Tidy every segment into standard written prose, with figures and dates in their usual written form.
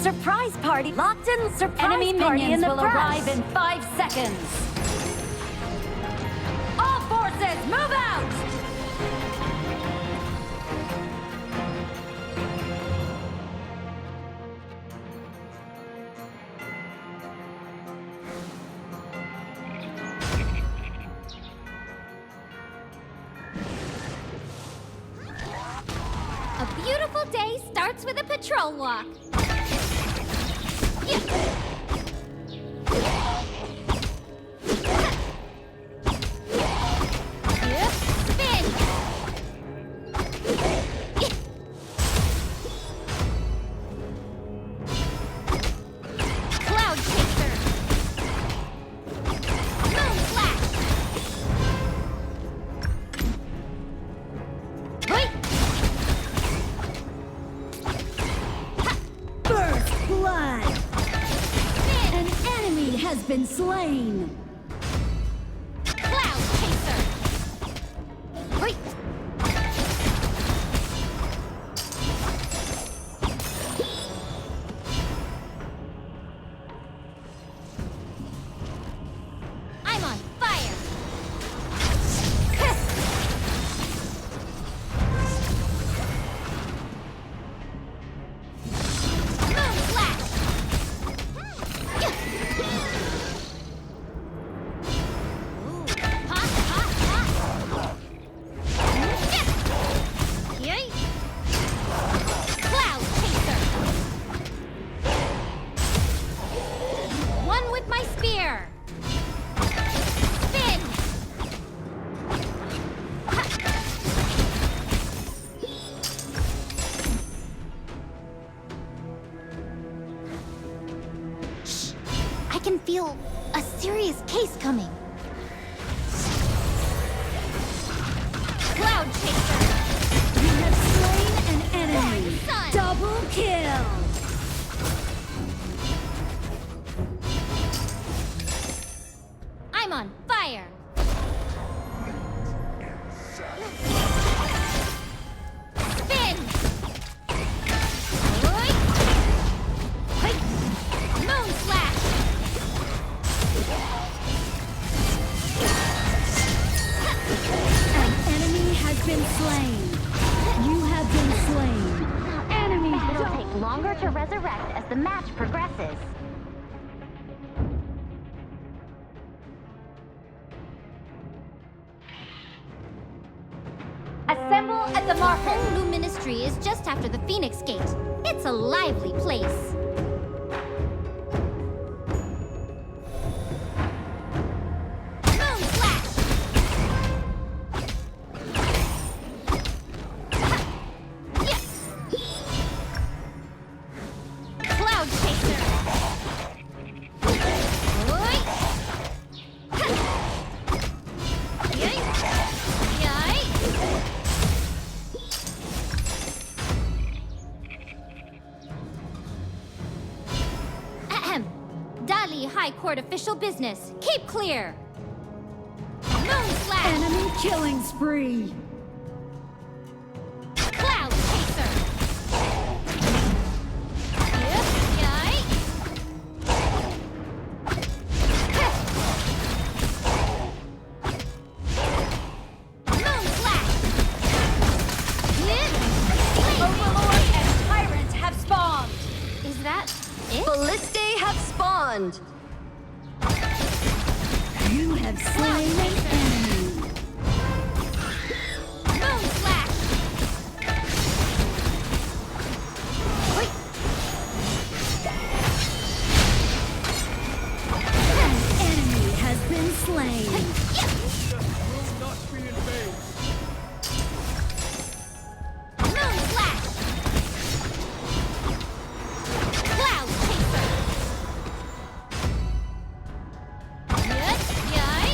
Surprise party! Locked in! Surprise Enemy party in minions the will brush. arrive in 5 seconds. All forces, move out! A beautiful day starts with a patrol walk. Spin! Cloud chaser! Moon flash! Wait! First blood! Spin! An enemy has been slain! Cloud chaser! Wait! I'm on fire! Moon flash! Hot, hot, hot! Yay! Cloud chaser! One with my spear! Spin! Shh! I can feel a serious case coming. Cloud chaser! You have slain an enemy! Sun. Double kill! I'm on fire! Spin! Oi! Quick! Moon flash! An enemy has been slain! You have been slain! Enemy It'll take longer to resurrect as the match progresses. Assemble at the marker! Blue Ministry is just after the Phoenix Gate. It's a lively place. Moon flash! Yes! Cloud chaser! Oi! Yay! Yay! Ahem. Dali High Court official business. Keep clear. Moon flash. enemy killing spree! Cloud chaser. Yep. Yay. Moon flash. Overlord and Tyrant have spawned. Is that it? Ballistae have spawned! You have slain an enemy! Moon flash. Wait. An enemy has been slain! Moon flash. Cloud chaser. Yay.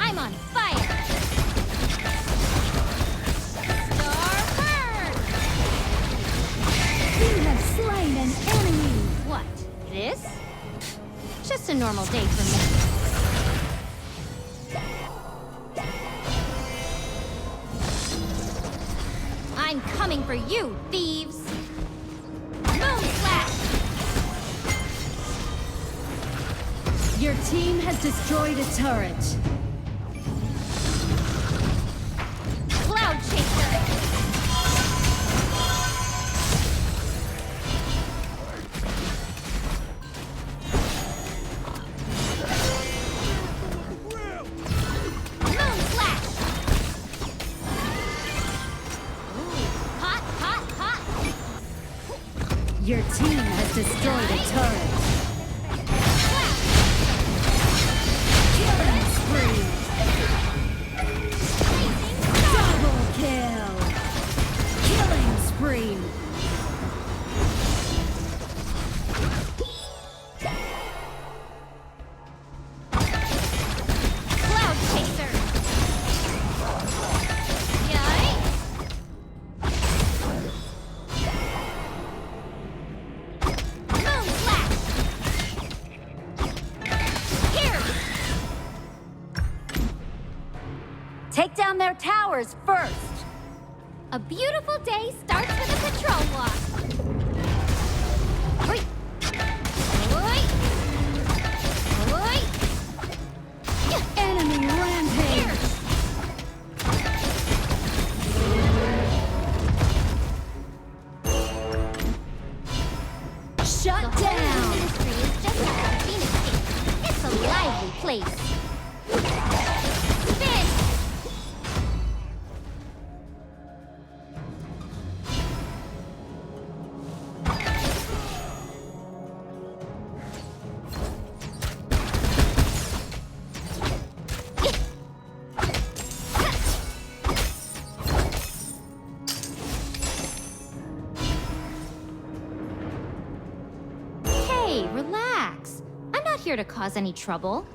I'm on fire! Star burn! You have slain an enemy! What? This? Just a normal day for me. I'm coming for you, thieves! Moon Slash! Your team has destroyed a turret. Cloud Chaser! Moon Slash! Ooh, hot, hot, hot! Your team has destroyed a turret. Killing spree. Double kill. Killing spree. Cloud Chaser! Yikes! Moon Slash! Here! Take down their towers first. A beautiful day starts with a patrol walk. Oi! Oi! Oi! Enemy rampage. Shut The whole down. ministry is just after the Phoenix Gate. It's a lively place. Spin! Hey, relax. I'm not here to cause any trouble.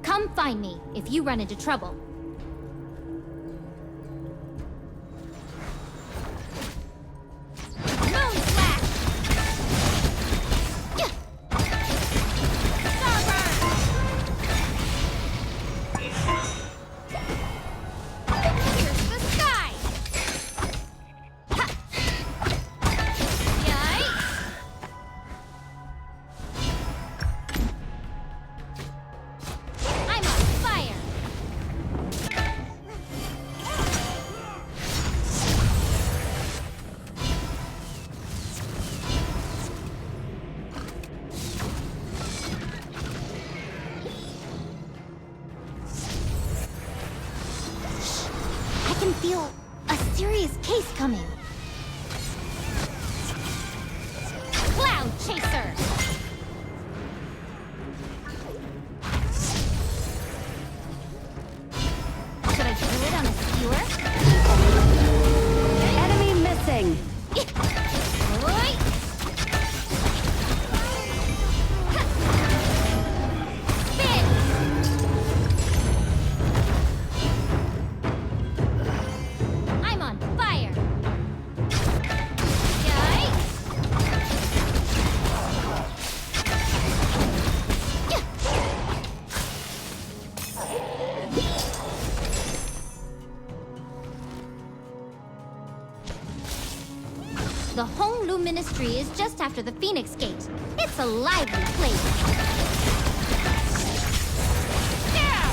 Come find me if you run into trouble. Moon Slash! Yeah! Starburn! Here's the sky! Ha! Yikes! I'm on fire! I can feel a serious case coming. Cloud Chaser! Should I do it on a skewer? Enemy missing. Oi! Ha! Spin! I'm on fire! Yikes! Yeah! The Honglu Ministry is just after the Phoenix Gate. It's a lively place. Yeah!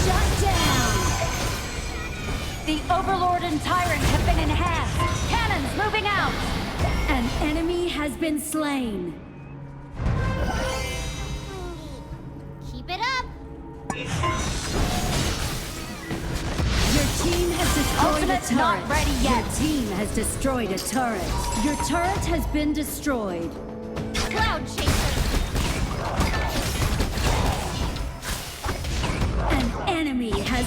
Shut down. The Overlord and Tyrant have been enhanced. Cannons moving out. An enemy has been slain. Keep it up! Your team has destroyed a Ultimate's turret. not ready yet. Your team has destroyed a turret. Your turret has been destroyed. Cloud Chaser! An enemy has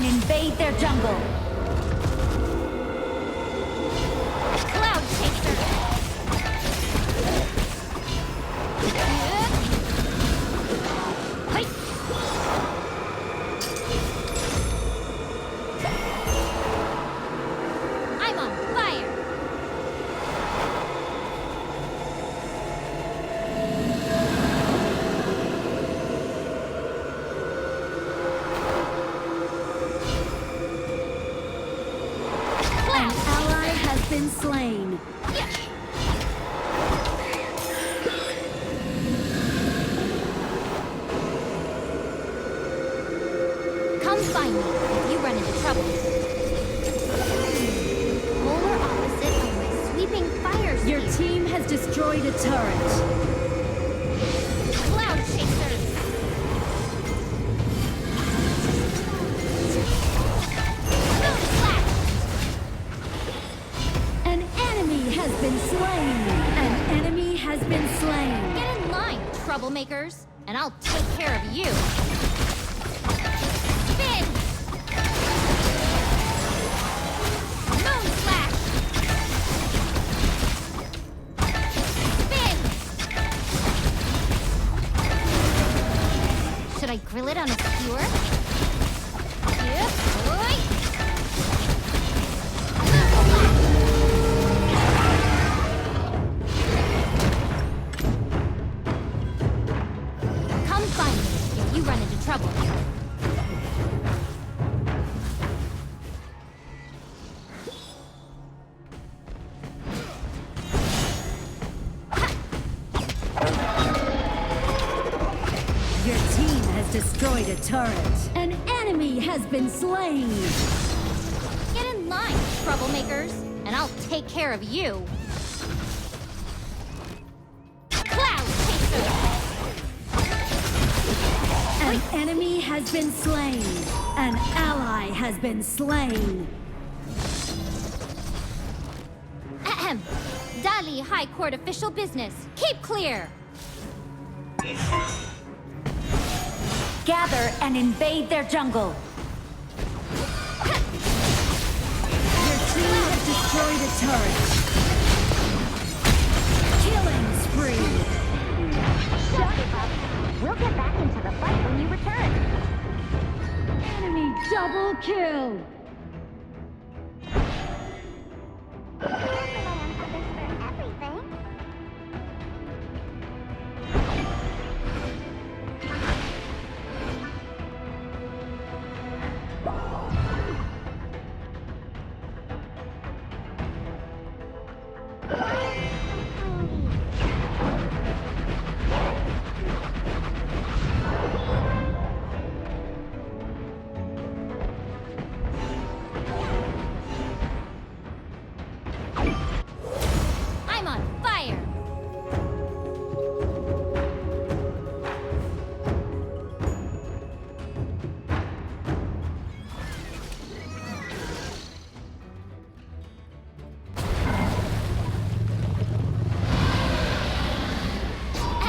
and invade their jungle. Cloud Chaser! Hey! I'm on fire! An ally has been slain. Come find me if you run into trouble. Polar opposite of my sweeping FireSpear. Your team has destroyed a turret. Cloud Chaser! Moon Slash! An enemy has been slain. An enemy has been slain. Get in line, troublemakers, and I'll take care of you. Spin! Moon Slash! Spin! Should I grill it on a skewer? Yep. Oi! Moon Slash! Come find me if you run into trouble. Your team has destroyed a turret. An enemy has been slain. Get in line, troublemakers, and I'll take care of you. Cloud Chaser! An enemy has been slain. An ally has been slain. Ahem. Dali High Court official business. Keep clear. Gather and invade their jungle. Your team has destroyed a turret. Killing spree. Don't give up. We'll get back into the fight when you return. Enemy double kill. Everything. I'm on fire.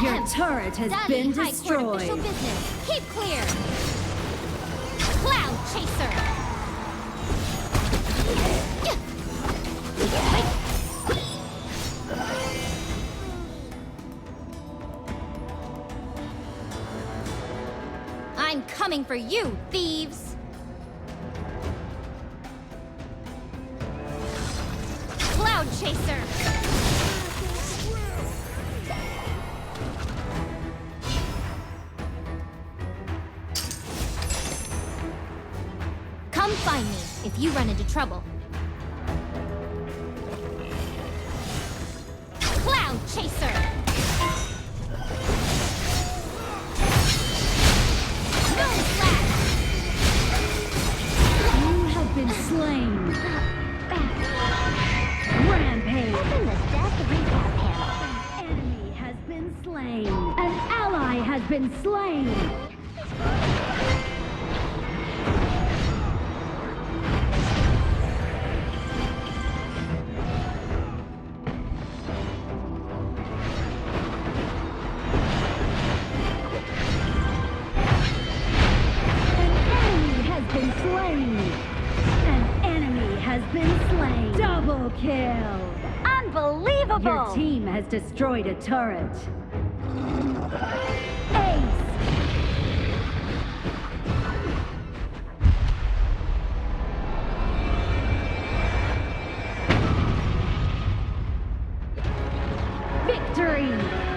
Your Ahem. turret has Dali been High Court official destroyed. business. Keep clear. Cloud Chaser. I'm coming for you, thieves! Cloud Chaser! Come find me if you run into trouble. Cloud Chaser! Moon Slash! You have been slain. Rampage. Open the death recap panel. Enemy has been slain. An ally has been slain. An enemy has been slain. kill. Unbelievable! Your team has destroyed a turret. Ace! Victory!